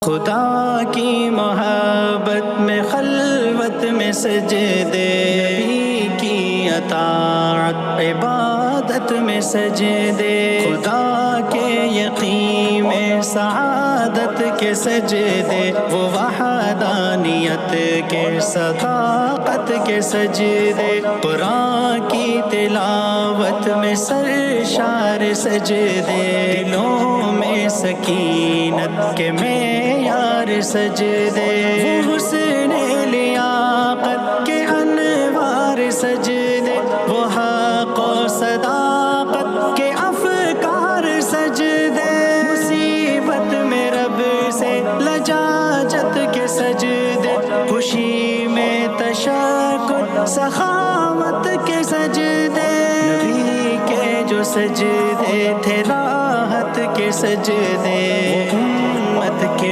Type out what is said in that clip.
خدا کی محبت میں خلوت میں سجدے، نبی کی اطاعت عبادت میں سجدے، خدا کے یقین میں سعادت کے سجدے، وہ وحدانیت کے صداقت کے سجدے، قرآن کی تلاوت میں سرشار سجدے، دلوں میں سکینت کے معیار سجدے، وہ حسن لیاقت کے انوار سجدے، وہ حق و صداقت کے افکار سجدے، مصیبت میں رب سے لجاجت کے سجدے، خوشی میں تشکر سخاوت کے سجدے، نبی کے جو سجدے تھے راحت کے سجدے،